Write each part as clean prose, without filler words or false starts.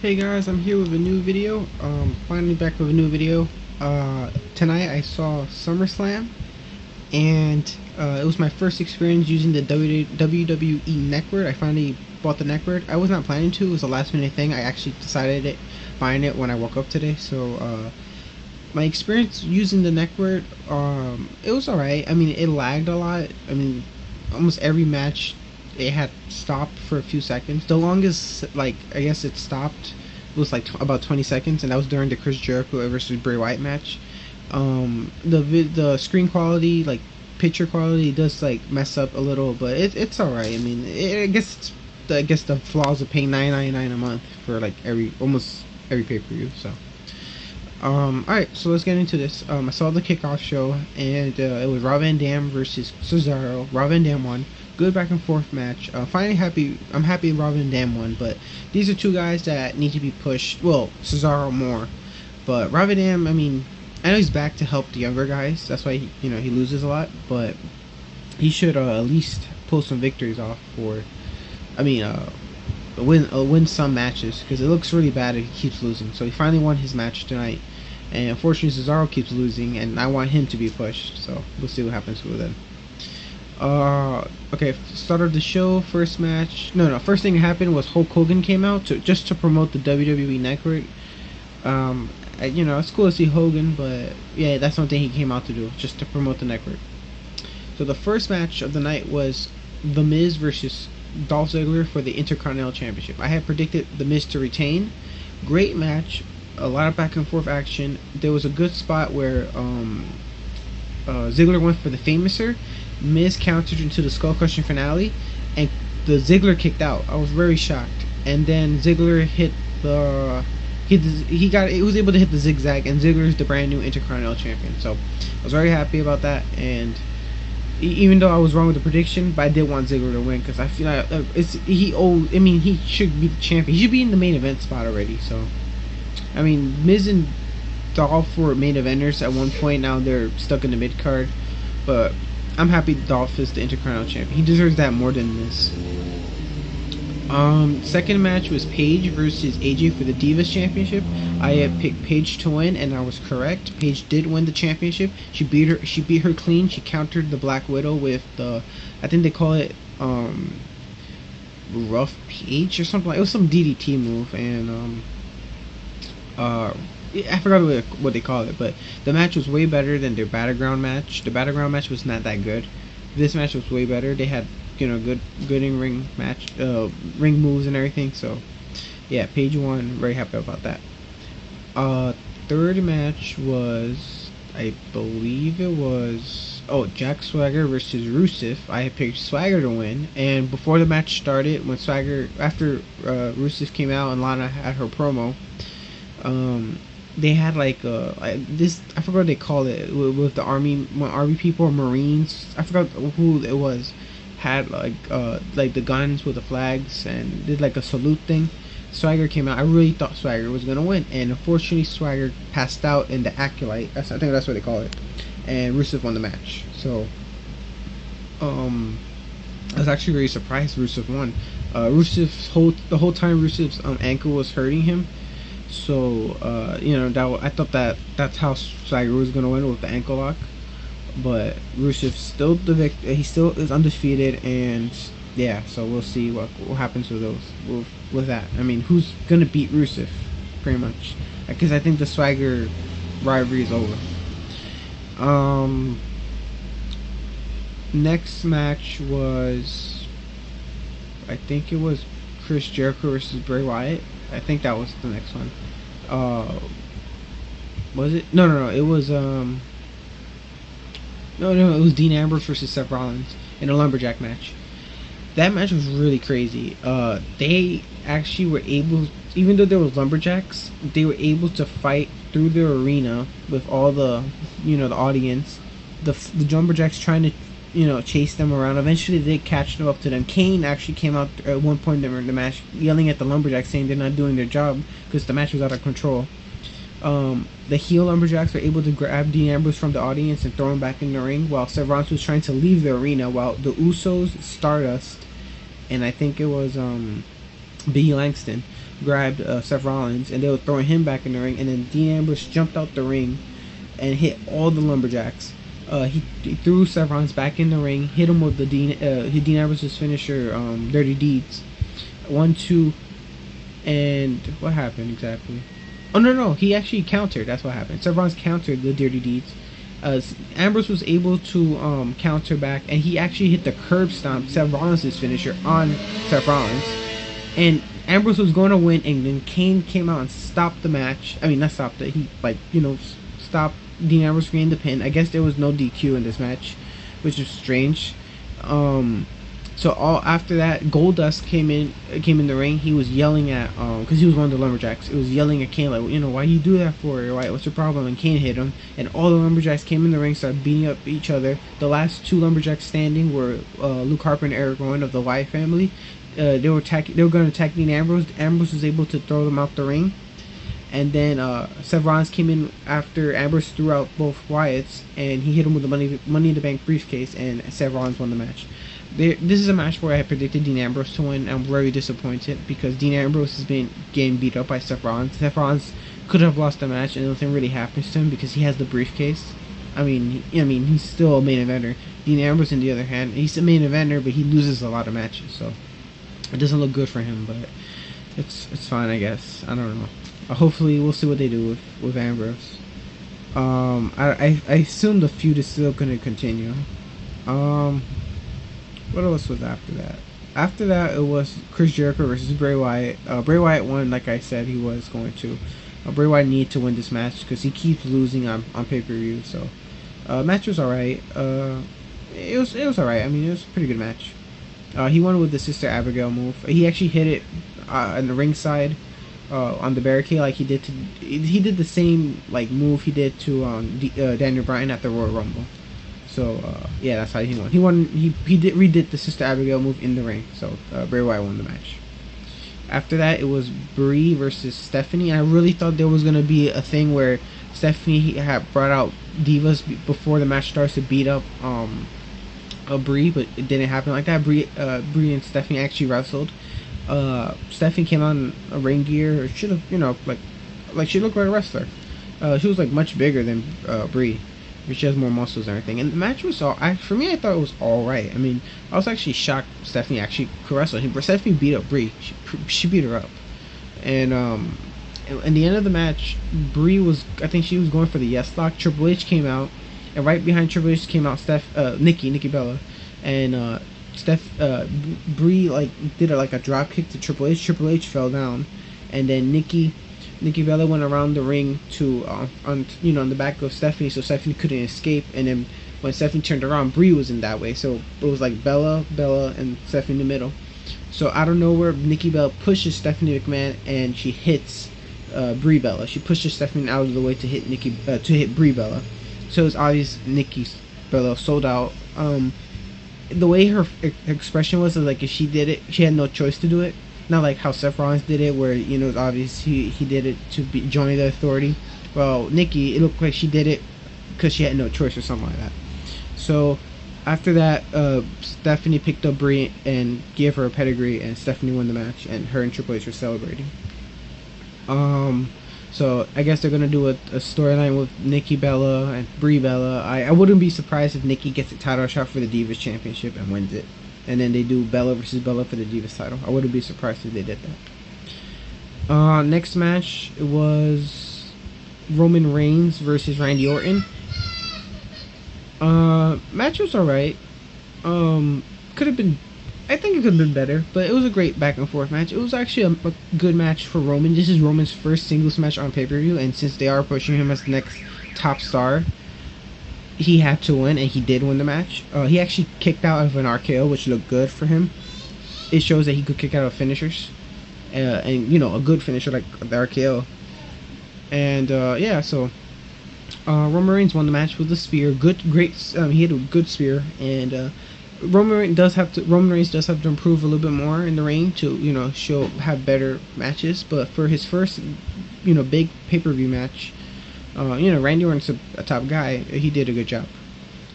Hey guys, I'm here with a new video. Finally back with a new video. Tonight I saw SummerSlam, and it was my first experience using the WWE network. I finally bought the network. I was not planning to. It was a last minute thing. I actually decided buying it when I woke up today. So my experience using the network, it was alright. I mean, it lagged a lot. I mean, almost every match it had stopped for a few seconds. The longest, like, I guess it stopped was like about 20 seconds, and that was during the Chris Jericho versus Bray Wyatt match. The screen quality, like picture quality, does like mess up a little, but it's alright. I mean, I guess the flaws of paying $9.99 a month for like almost every pay-per-view. So alright, so let's get into this. I saw the kickoff show, and it was Rob Van Dam versus Cesaro. Rob Van Dam won. Good back and forth match. Finally happy. I'm happy Rob Van Dam won, but these are two guys that need to be pushed. Well, Cesaro more, but Rob Van Dam, I mean, I know he's back to help the younger guys. That's why he loses a lot, but he should at least pull some victories off for. I mean, win some matches, because it looks really bad if he keeps losing. So he finally won his match tonight, and unfortunately Cesaro keeps losing, and I want him to be pushed. So we'll see what happens with him. Okay, start of the show, first match. First thing that happened was Hulk Hogan came out just to promote the WWE network. It's cool to see Hogan, but yeah, that's something he came out to do, just to promote the network. So the first match of the night was The Miz versus Dolph Ziggler for the Intercontinental Championship. I had predicted The Miz to retain. Great match, a lot of back and forth action. There was a good spot where Ziggler went for the Famouser. Miz countered into the skull crushing finale, and the Ziggler kicked out. I was very shocked. And then Ziggler hit he was able to hit the zigzag, and Ziggler is the brand new Intercontinental Champion. So I was very happy about that. And even though I was wrong with the prediction, but I did want Ziggler to win, because I feel like he should be the champion. He should be in the main event spot already. So I mean, Miz and Dolph were main eventers at one point. Now they're stuck in the mid card, but I'm happy Dolph is the Intercontinental Champion. He deserves that more than this. Second match was Paige versus AJ for the Divas Championship. I had picked Paige to win, and I was correct. Paige did win the championship. She beat her clean. She countered the Black Widow with I think they call it Rough Paige or something. It was some DDT move, and I forgot what they call it, but the match was way better than their Battleground match. The Battleground match was not that good. This match was way better. They had good in-ring match, ring moves and everything. So yeah, Paige won. Very happy about that. Third match was, I believe it was, Jack Swagger versus Rusev. I had picked Swagger to win, and before the match started, after Rusev came out and Lana had her promo, they had like this, I forgot what they call it, with the army people or Marines, I forgot who it was, had like the guns with the flags and did like a salute thing. Swagger came out. I really thought Swagger was gonna win, and unfortunately Swagger passed out in the Acolyte. I think that's what they call it, and Rusev won the match. So I was actually very surprised Rusev won. The whole time Rusev's ankle was hurting him. So I thought that's how Swagger was gonna win, with the ankle lock. But Rusev still the victor. He still is undefeated, and yeah. So we'll see what happens with that. I mean, who's gonna beat Rusev, pretty much? Because I think the Swagger rivalry is over. Next match was, I think it was Chris Jericho versus Bray Wyatt. I think that was the next one. Was it? No. It was it was Dean Ambrose versus Seth Rollins in a lumberjack match. That match was really crazy. They actually were able, even though there was lumberjacks, they were able to fight through the arena with all the the audience. The lumberjacks trying to chase them around. Eventually they catch them up to them. Kane actually came out at one point in the match yelling at the lumberjacks, saying they're not doing their job because the match was out of control. The heel lumberjacks were able to grab Dean Ambrose from the audience and throw him back in the ring, while Seth Rollins was trying to leave the arena, while the Usos, Stardust, and I think it was Biggie Langston grabbed Seth Rollins, and they were throwing him back in the ring, and then Dean Ambrose jumped out the ring and hit all the lumberjacks. He threw Seth Rollins back in the ring, hit him with the Dean Ambrose's finisher, Dirty Deeds. 1, 2, and what happened exactly? Oh no, he actually countered. That's what happened. Seth Rollins countered the Dirty Deeds. Ambrose was able to counter back, and he actually hit the curb stomp, Seth Rollins' finisher, on Seth Rollins. And Ambrose was going to win, and then Kane came out and stopped the match. I mean, not stopped it. He, stopped Dean Ambrose from getting the pin. I guess there was no DQ in this match, which is strange. So all after that, Goldust came in the ring. He was yelling at because he was one of the lumberjacks. It was yelling at Kane like, why you do that for? Why? What's your problem? And Kane hit him, and all the lumberjacks came in the ring, started beating up each other. The last 2 lumberjacks standing were Luke Harper and Eric Rowan of the Wyatt family. They were going to attack Dean Ambrose. Ambrose was able to throw them out the ring, and then Seth Rollins came in after Ambrose threw out both Wyatts, and he hit him with the Money in the Bank briefcase, and Seth Rollins won the match. This is a match where I predicted Dean Ambrose to win. I'm very disappointed because Dean Ambrose has been getting beat up by Seth Rollins. Seth Rollins could have lost the match, and nothing really happens to him because he has the briefcase. I mean, he's still a main eventer. Dean Ambrose, on the other hand, he's a main eventer, but he loses a lot of matches, so it doesn't look good for him. But it's fine, I guess. I don't know. Hopefully, we'll see what they do with Ambrose. I assume the feud is still going to continue. What else was after that? After that, it was Chris Jericho versus Bray Wyatt. Bray Wyatt won, like I said he was going to. Bray Wyatt needed to win this match because he keeps losing on pay-per-view. So, match was alright. It was alright. I mean, it was a pretty good match. He won with the Sister Abigail move. He actually hit it on the ringside on the barricade like he did to. He did the same move he did to Daniel Bryan at the Royal Rumble. So yeah, that's how he won. He redid the Sister Abigail move in the ring. So Bray Wyatt won the match. After that, it was Brie versus Stephanie. And I really thought there was gonna be a thing where Stephanie had brought out divas before the match starts to beat up Brie, but it didn't happen like that. Brie and Stephanie actually wrestled. Stephanie came on a ring gear. Should have, like she looked like a wrestler. She was much bigger than Brie. She has more muscles and everything. And the match was for me, I thought it was alright. I mean, I was actually shocked Stephanie actually could wrestle. Stephanie beat up Brie. She beat her up. And in the end of the match, Brie I think she was going for the yes lock. Triple H came out, and right behind Triple H came out Nikki Bella, and Brie did a drop kick to Triple H. Triple H fell down, and then Nikki Bella went around the ring to on the back of Stephanie, so Stephanie couldn't escape. And then when Stephanie turned around, Brie was in that way, so it was Bella, and Stephanie in the middle. So out of nowhere, Nikki Bella pushes Stephanie McMahon, and she hits Brie Bella. She pushes Stephanie out of the way to hit Brie Bella. So it's obvious Nikki Bella sold out. The way her expression was if she did it, she had no choice to do it. Not like how Seth Rollins did it, where it's obvious he did it to join the Authority. Well, Nikki, it looked like she did it because she had no choice or something like that. So after that, Stephanie picked up Brie and gave her a pedigree, and Stephanie won the match, and her and Triple H were celebrating. So I guess they're gonna do a storyline with Nikki Bella and Brie Bella. I wouldn't be surprised if Nikki gets a title shot for the Divas Championship and wins it. And then they do Bella versus Bella for the Divas title. I wouldn't be surprised if they did that. Next match, it was Roman Reigns versus Randy Orton. Match was alright. Could have been, I think it could have been better, but it was a great back and forth match. It was actually a good match for Roman. This is Roman's first singles match on pay-per-view, and since they are pushing him as the next top star, he had to win, and he did win the match. He actually kicked out of an RKO, which looked good for him. It shows that he could kick out of finishers, and a good finisher like the RKO. And yeah, so Roman Reigns won the match with a spear. He had a good spear, and Roman Reigns does have to improve a little bit more in the ring to have better matches. But for his first big pay-per-view match, Randy Orton's a top guy. He did a good job.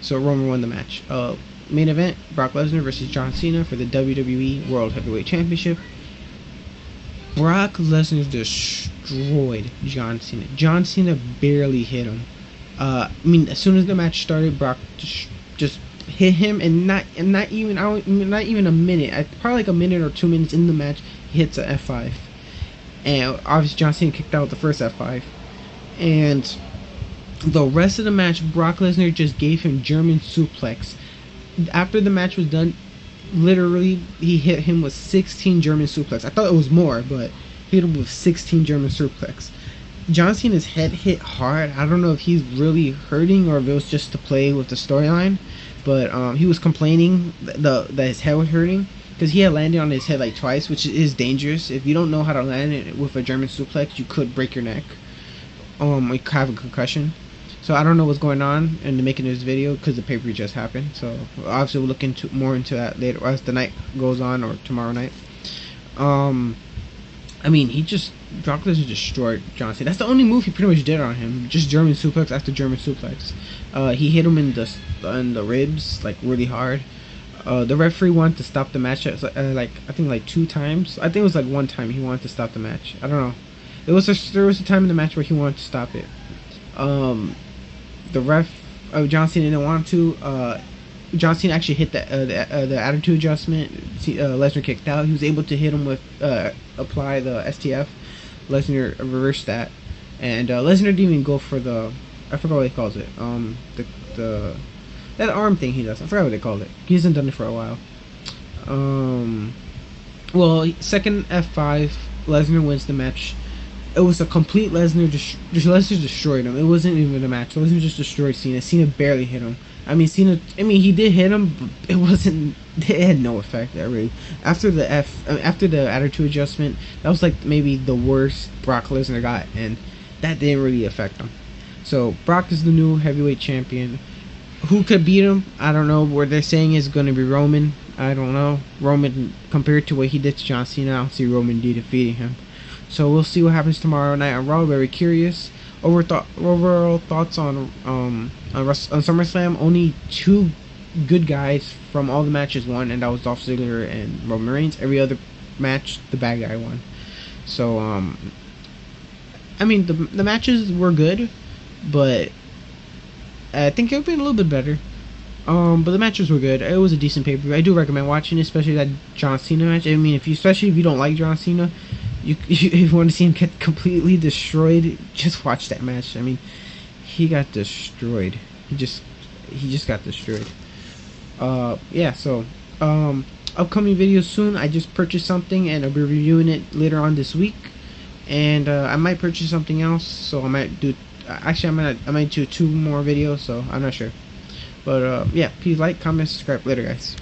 So Roman won the match. Main event, Brock Lesnar versus John Cena for the WWE World Heavyweight Championship. Brock Lesnar destroyed John Cena. John Cena barely hit him. I mean, as soon as the match started, Brock just hit him, and not even not even a minute. Probably like a minute or 2 minutes in the match, he hits a F5, and obviously John Cena kicked out the first F5, and the rest of the match, Brock Lesnar just gave him German suplex. After the match was done, literally he hit him with 16 German suplex. I thought it was more, but he hit him with 16 German suplex. John Cena's head hit hard. I don't know if he's really hurting or if it was just to play with the storyline, but he was complaining that his head was hurting because he had landed on his head like twice, which is dangerous. If you don't know how to land it with a German suplex, you could break your neck. You could have a concussion. So I don't know what's going on in making this video because the pay-per-view just happened. So obviously we'll look more into that later as the night goes on, or tomorrow night. I mean, Brock Lesnar destroyed John Cena. That's the only move he pretty much did on him. Just German suplex after German suplex. He hit him in the ribs like really hard. The referee wanted to stop the match I think like 2 times. I think it was like 1 time he wanted to stop the match. I don't know. There was a time in the match where he wanted to stop it. The ref, John Cena didn't want to. John Cena actually hit the attitude adjustment. Lesnar kicked out. He was able to hit him with apply the STF. Lesnar reversed that, and Lesnar didn't even go for the, I forgot what he calls it. That arm thing he does. I forgot what they called it. He hasn't done it for a while. Well, second F5, Lesnar wins the match. It was a complete Lesnar destroyed him. It wasn't even a match. Lesnar just destroyed Cena. Cena barely hit him. I mean, he did hit him, but it had no effect. Really. After the attitude adjustment, that was like maybe the worst Brock Lesnar got, and that didn't really affect him. So Brock is the new heavyweight champion. Who could beat him? I don't know. What they're saying is going to be Roman. I don't know. Roman, compared to what he did to John Cena, I don't see Roman defeating him. So we'll see what happens tomorrow night on Raw. Very curious. Overall thoughts on SummerSlam. Only 2 good guys from all the matches won, and that was Dolph Ziggler and Roman Reigns. Every other match, the bad guy won. So I mean, the matches were good, but I think it would be a little bit better. But the matches were good. It was a decent pay-per-view. I do recommend watching it, especially that John Cena match. I mean, especially if you don't like John Cena, if you want to see him get completely destroyed, just watch that match. I mean, he got destroyed. He just got destroyed. Yeah. So, upcoming videos soon. I just purchased something, and I'll be reviewing it later on this week. And I might purchase something else. So I might do. Actually, I might do 2 more videos. So I'm not sure. But yeah, please like, comment, subscribe. Later, guys.